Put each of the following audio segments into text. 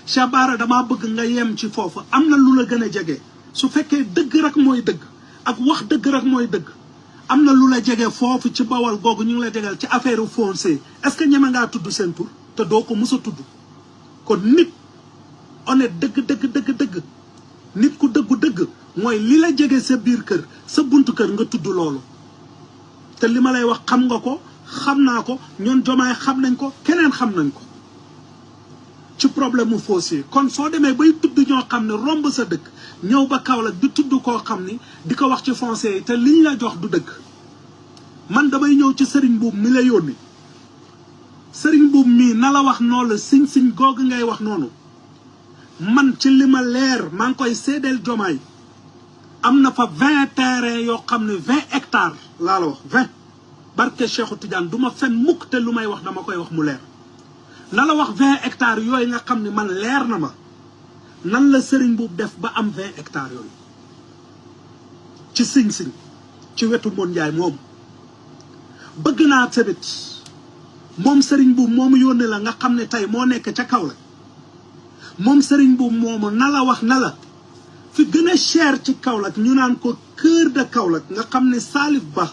Cheikh Bara damaa bëgg nga yem ci foofu am na lu la gën a jege su fekkee dëgg rek mooy dëgg ak wax dëgg rek mooy dëgg am na lu la jege foofu ci Bawol googu ñu ngi la jegal ci affaire foncier est-ce que ñeme ngaa tudd seen tur te doo ko mës a tudd kon nit honnête dëgg nit ku dëgg mooy li la jege sa biir kër sa buntu kër nga tudd loolu te li ma lay wax xam nga ko xam naa ko ñoon Jomaay xam nañ ko keneen xam nañ ko ci problème mu foncier kon soo demee bay tudd ñoo xam ne romb sa dëkk ñëw ba Kaolack di tudd koo xam ni di ko wax ci foncier yi te liñ la jox du dëgg man damay ñëw ci sëriñ buub mi la yónni sëriñ buub mii na la wax noonu la siñ googu ngay wax noonu man ci li ma leer maa ngi koy seedeel Jomaay am na fa 20 terrain yoo xam ne 20 hectares laa la wax 20 barke Cheikhou Tidiane du ma fen mukk te lu may wax dama koy wax mu leer na la wax 20 hectares yooyu nga xam ne man leer na ma nan la sëriñ buub def ba am 20 hectares yooyu ci siñ ci wetu Mon Njaay moom bëgg naa tamit moom sëriñ buub moomu yónnee la nga xam ne tey moo nekk ca Kaolack moom sëriñ buub moomu na la wax na la fi gën a cher ci Kaolack ñu naan ko cœur de Kaolack nga xam ne Salif Ba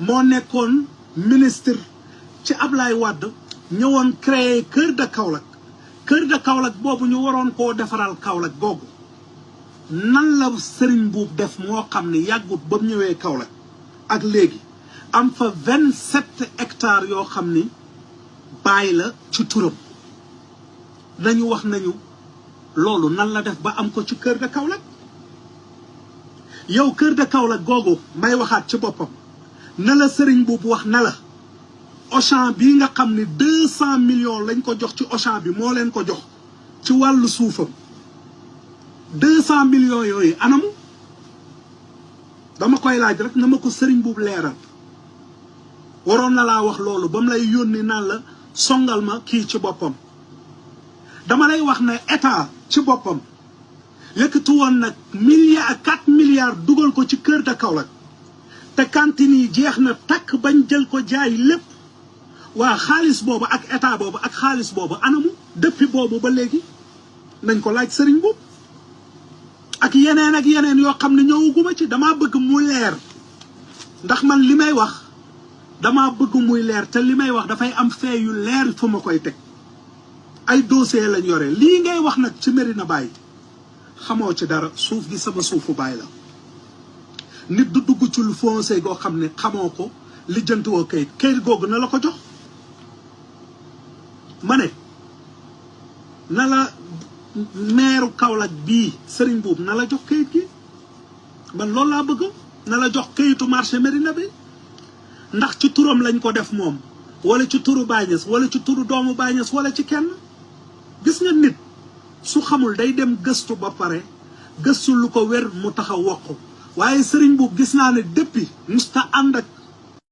moo nekkoon ministre ci Ablaye Wade ñëwoon créer cœur de Kaolack boobu ñu waroon koo defaral Kaolack googu nan la sëriñ buub def moo xam ne yàggut ba mu ñëwee Kaolack ak léegi am fa 27 hectares yoo xam ni bàyyi la ci turam nañu wax nañu loolu nan la def ba am ko ci cœur de Kaolack yow cœur de Kaolack googu may waxaat ci boppam na la sëriñ buubu wax na la Auchan bii nga xam ne 200 millions lañ ko jox ci Auchan bi moo leen ko jox ci wàllu suufam 200 millions yooyu anamu dama koy laaj rek na ma ko sëriñ buubu leeral waroon na laa wax loolu ba mu lay yónni naan la songal ma kii ci boppam dama lay wax ne état ci boppam yëkkati woon nag 4 milliards dugal ko ci cœur de Kaolack te cantine yi jeex na takk bañ jël ko jaay lépp waa xaalis boobu ak état boobu ak xaalis boobu anamu depuis boobu ba léegi nañ ko laaj sëriñ boobu ak yeneen yoo xam ne ñëwuguma ci damaa bëgg mu leer ndax man li may wax damaa bëgg muy leer te li may wax dafay am fee yu leer fu ma koy teg ay dossier lañ yore lii ngay wax nag ci Médina Baye xamoo ci dara suuf gi sama suufu baay la nit du dugg ci lu foncé goo xam ne xamoo ko lijjanti woo kayit googu na la ko jox ma ne na la meeru Kaolack bii sëriñ buub na la jox kayit gi man loolu laa bëgg na la jox kayitu marché Médina bi ndax ci turam lañ ko def moom wala ci turu Baye Niass wala ci turu doomu Baye Niass wala ci kenn gis nga nit su xamul day dem gëstu ba pare gëstu lu ko wér mu taxaw wax ko waaye sëriñ buub gis naa ne depuis musta ànd ak